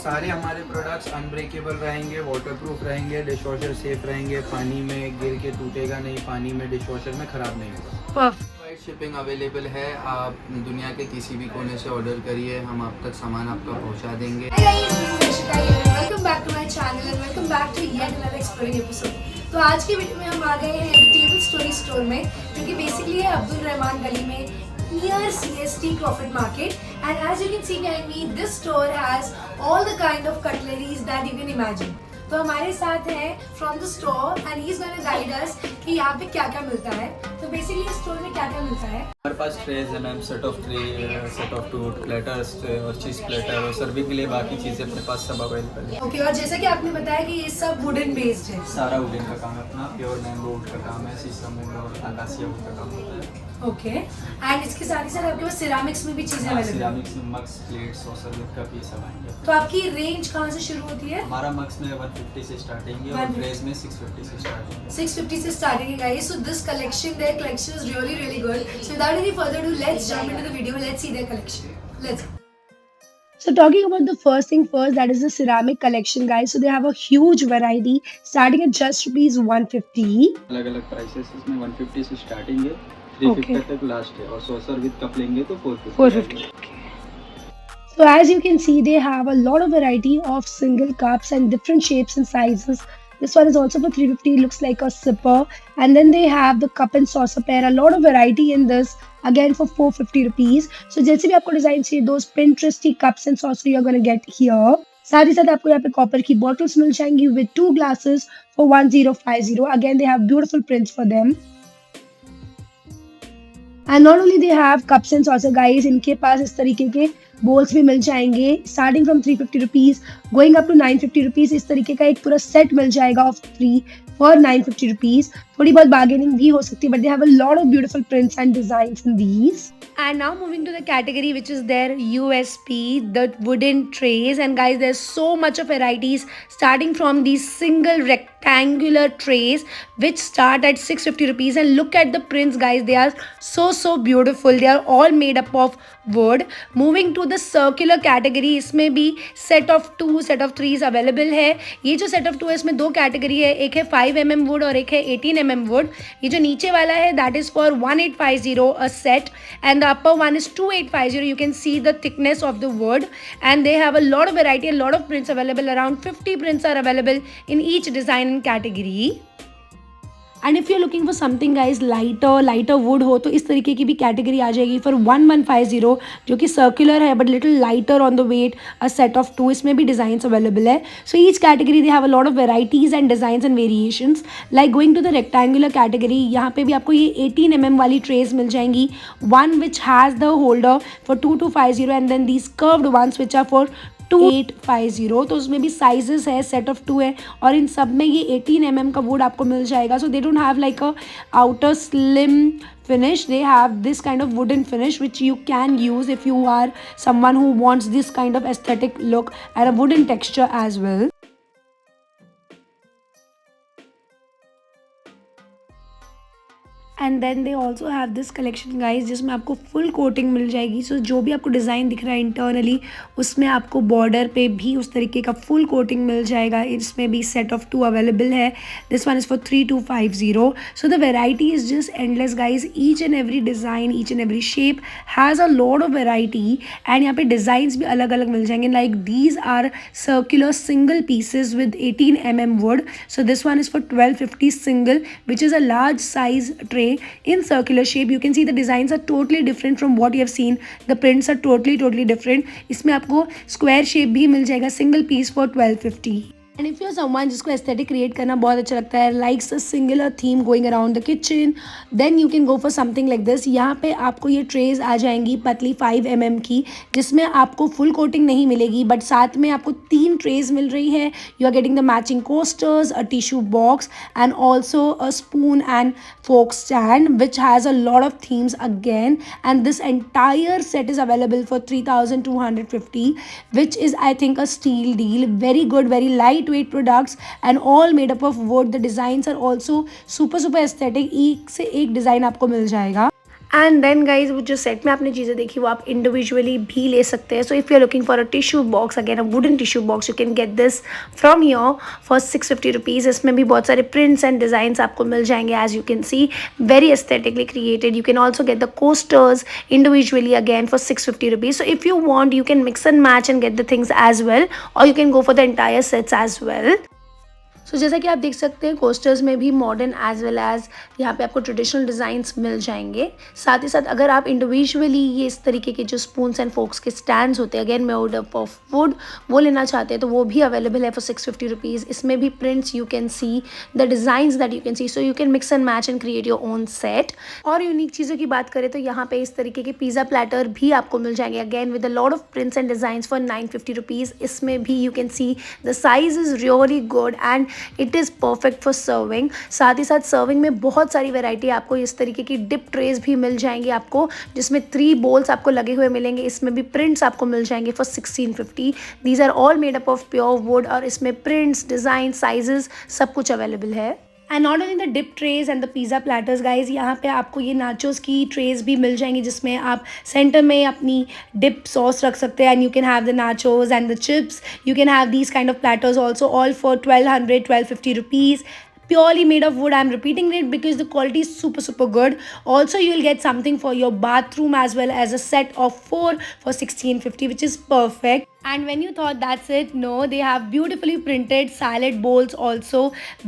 सारे हमारे products unbreakable रहेंगे, वाटरप्रूफ रहेंगे, डिशवॉशर सेफ रहेंगे, पानी में गिर के टूटेगा नहीं, पानी में डिशवॉशर में ख़राब नहीं होगा। वाइड शिपिंग अवेलेबल है, आप दुनिया के किसी भी कोने से ऑर्डर करिए, हम आप तक सामान आपका पहुंचा देंगे। Welcome back to my channel and welcome back to yet another exploring episode. तो आज की वीडियो में हम आ गए हैं द टेबल स्टोरी स्टोर में, जो कि बेसिकली है अब्दुल रहमान गली में near CST Crawford Market. And as you can see behind me, this store has all the kind of cutleries that you can imagine. तो हमारे साथ हैं from the store and he is gonna guide us कि यहाँ पे क्या क्या मिलता है। तो बेसिकली इस स्टोर में क्या क्या मिलता है? हमारे पास ट्रेज है ma'am, set of tray, set of two platters और चीज़ प्लेटर और सर्विंग के लिए बाकी चीज़ें अपने पास सब अवेलेबल है। ओके, और जैसा कि आपने बताया कि ये सब वुडन बेस्ड है। सारा वुडन का काम है अपना, प्योर मैंगो वुड का काम है, शीशम वुड और आकाशिया वुड का काम होता है। ओके, एंड इसके साथ ही साथ आपके पास सिरामिक्स में भी चीजें अवेलेबल है। सिरामिक्स में मग्स, प्लेट्स, सॉसर, वुड का पीस सब आएंगे। तो आपकी रेंज कहाँ से शुरू होती है? हमारा मग्स में 150 से स्टार्टिंग है और ट्रेज में 650 से स्टार्टिंग है। 650 से स्टार्टिंग है guys. So this collection, there collection is really good. So without any further do, let's jump into the video, let's see there collection. Let's go. So talking about the first thing first, that is the ceramic collection, guys. So they have a huge variety starting at just rupees 150. अलग-अलग prices इसमें 150 से starting है, 350 तक last है और saucer with cup लेंगे तो 450। So as you can see, they have a lot of variety of single cups and different shapes and sizes. This one is also for 350, looks like a sipper. And then they have the cup and saucer pair, a lot of variety in this, again for 450 rupees. So जैसे भी आपको design चाहिए, those Pinteresty cups and saucer you're going to get here. साथ ही साथ आपको यहाँ पे copper की बॉटल्स मिल जाएंगी with 2 glasses for 1050. Again, they have beautiful prints for them. And not only they have cups and saucer, guys, इनके पास इस तरीके के बोल्स भी मिल जाएंगे starting from 350 rupees going up to 950 rupees. इस तरीके का एक पूरा सेट मिल जाएगा ऑफ 3 फॉर 950 रुपीज। थोड़ी बहुत बार्गेनिंग भी हो सकती है, but they have a lot of beautiful prints and designs in these. And now moving to the category which is their USP, the wooden trays. And guys, there's so much of varieties starting from these single rectangular trays which start at 650 rupees. And look at the prints, guys, they are so beautiful. They are all made up of wood. Moving to the circular category, इसमें भी set of 2, set of 3 available है। ये जो set of 2 है इसमें 2 category है, एक है 5 mm wood और एक है 18 mm wood। ये जो नीचे वाला है that is for 1850 a set and the upper one is 2850. You can see the thickness of the wood and they have a lot of variety, a lot of prints available. Around 50 prints are available in each design and category. And if you looking for something guys lighter would हो तो इस तरीके की भी category आ जाएगी for 1150, जो कि circular है but little lighter on the weight, a set of 2। इसमें भी डिजाइंस अवेलेबल है। So each category they have a lot of varieties and designs and variations. Like going to the rectangular category, यहाँ पे भी आपको ये 18 mm वाली trays मिल जाएंगी, one which has the holder for 2250 and then these curved ones which are for 2850। तो उसमें भी साइजेस है, सेट ऑफ 2 है और इन सब में ये 18 mm का वुड आपको मिल जाएगा। So they don't have like a outer slim finish, they have this kind of wooden finish which you can use if you are someone who wants this kind of aesthetic look and a wooden texture as well. And then they also have this collection guys, जिसमें आपको full coating मिल जाएगी। सो जो भी आपको design दिख रहा है internally, उसमें आपको बॉर्डर पे भी उस तरीके का फुल कोटिंग मिल जाएगा। इसमें भी सेट ऑफ 2 अवेलेबल है। This one is for 3250। So the variety is just endless guys. Each and every design, each and every shape has a lot of variety and यहाँ पे डिज़ाइंस भी अलग अलग मिल जाएंगे। Like these are circular single pieces with 18 mm wood. So this one is for 1250 single, which is a large size tray in circular shape. You can see the designs are totally different from what you have seen. The prints are totally different. इसमें आपको square shape भी मिल जाएगा, single piece for 1250. And if you are someone जिसको aesthetic create करना बहुत अच्छा लगता है, likes a singular theme going around the kitchen, then you can go for something like this. यहाँ पे आपको ये ट्रेज आ जाएंगी पतली 5 mm की, जिसमें आपको फुल कोटिंग नहीं मिलेगी बट साथ में आपको 3 ट्रेज मिल रही है। You are getting the matching coasters, a tissue box and also a spoon and fork stand which has a lot of themes again. And this entire set is available for 3250, which is I think a steal deal. Very good, very light weight products and all made up of wood. The designs are also super aesthetic. एक से एक design आपको मिल जाएगा। And then guys वो जो set में आपने चीज़ें देखी वो आप इंडिविजुअली भी ले सकते हैं. So if you are looking for a tissue box, again a wooden tissue box, you can get this from your for 650 rupees. इसमें भी बहुत सारे प्रिंट्स एंड डिज़ाइंस आपको मिल जाएंगे. As you can see, very aesthetically created. You can also get the coasters individually again for 650 rupees. So if you want, you can mix and match and get the things as well, or you can go for the entire sets as well. सो जैसा कि आप देख सकते हैं coasters में भी modern age well as यहाँ पे आपको ट्रेडिशनल डिज़ाइंस मिल जाएंगे. साथ ही साथ अगर आप इंडिविजुअली ये इस तरीके के जो स्पून्स एंड फोक्स के स्टैंड्स होते हैं, again made up of would, वो लेना चाहते हैं तो वो भी अवेलेबल है फॉर 650 रुपीज़. इसमें भी prints you can see, the designs that you can C, so you can mix and match and create your own set. और यूनिक चीज़ों की बात करें तो यहाँ पे इस तरीके के पिज़्ज़ा प्लेटर भी आपको मिल जाएंगे, again with a lot of prints and designs for 950 rupees. इसमें भी you can see the size is really good and it is perfect for serving. साथ ही साथ सर्विंग में बहुत सारी वैरायटी आपको इस तरीके की डिप ट्रेज भी मिल जाएंगी आपको, जिसमें 3 बोल्स आपको लगे हुए मिलेंगे. इसमें भी प्रिंट्स आपको मिल जाएंगे for 1650. These are all made up of pure wood और इसमें प्रिंट्स, डिज़ाइन, साइजेस सब कुछ अवेलेबल है. And not only the dip trays and the pizza platters guys, यहाँ पे आपको ये नाचोस की ट्रेज भी मिल जाएंगी जिसमें आप सेंटर में अपनी डिप सॉस रख सकते हैं. And you can have the nachos and the chips. You can have these kind of platters also, all for 1250 rupees. Purely made of wood. I'm repeating it because the quality is super good. Also you will get something for your bathroom as well as a set of 4 for 1650, which is perfect. And when you thought that's it, no, they have beautifully printed salad bowls also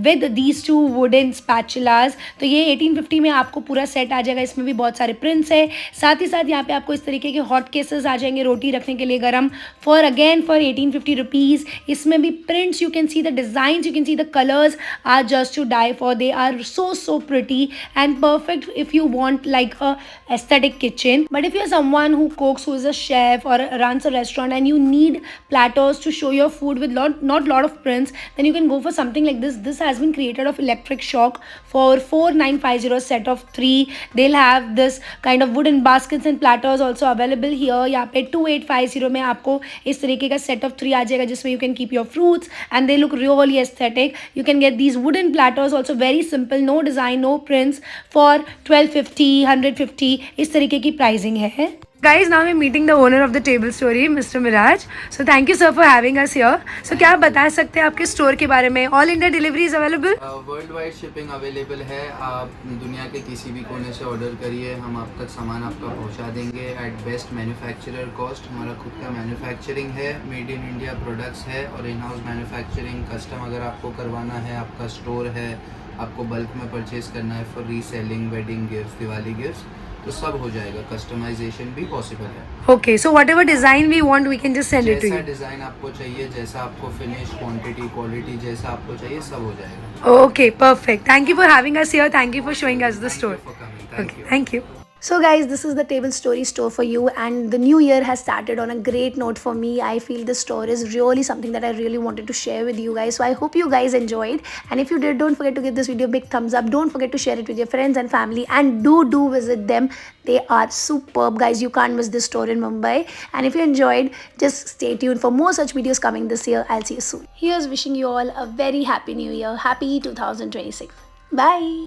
with these 2 wooden spatulas. तो ये 1850 में आपको पूरा set आ जाएगा. इसमें भी बहुत सारे प्रिंट्स है. साथ ही साथ यहाँ पे आपको इस तरीके के हॉट केसेस आ जाएंगे रोटी रखने के लिए गरम, फॉर 1850 रुपीज़. इसमें भी prints, you can see the designs, you can see the colours are just to die for. They are so pretty and perfect if you want like a aesthetic kitchen. But if you're someone who cooks, who is a chef or runs a restaurant and you need platters to show your food with not lot of prints, then you can go for something like this. This has been created of electric shock for 4950 set of 3. They'll have this kind of wooden baskets and platters also available here. यहाँ पे 2850 में आपको इस तरीके का set of 3 आ जाएगा जिसमें you can keep your fruits and they look really aesthetic. You can get these wooden platters also, very simple, no design, no prints, for 1250, 150. इस तरीके की प्राइसिंग है. Guys, now we're meeting the owner of the Table Story, Mr. Miraj. So thank you sir for having us here. So क्या आप बता सकते हैं आपके स्टोर के बारे में? All India delivery is available? World wide shipping available है. आप दुनिया के किसी भी कोने से ऑर्डर करिए, हम आप तक सामान आपका पहुंचा देंगे एट बेस्ट मैन्युफैक्चरर कॉस्ट. हमारा खुद का मैन्युफैक्चरिंग है, मेड इन इंडिया प्रोडक्ट्स है और इन हाउस मैन्युफैक्चरिंग. कस्टम अगर आपको करवाना है, आपका स्टोर है, आपको बल्क में परचेज करना है for reselling, wedding gift, Diwali gift, तो सब हो जाएगा. कस्टमाइजेशन भी पॉसिबल है. Okay, so whatever design we want, we can just send it to जैसा you. डिज़ाइन आपको चाहिए, जैसा आपको फिनिश, क्वांटिटी, क्वालिटी जैसा आपको चाहिए, सब हो जाएगा. Okay, perfect. Thank you for having us here. Thank you for showing us the store. Thank you for coming. Thank you. Thank you. So guys, this is the Table Story store for you, and the new year has started on a great note for me. I feel the store is really something that I really wanted to share with you guys. So I hope you guys enjoyed, and if you did, don't forget to give this video a big thumbs up. Don't forget to share it with your friends and family, and do visit them. They are superb guys. You can't miss this store in Mumbai. And if you enjoyed, just stay tuned for more such videos coming this year. I'll see you soon. Here's wishing you all a very happy new year. Happy 2026. Bye.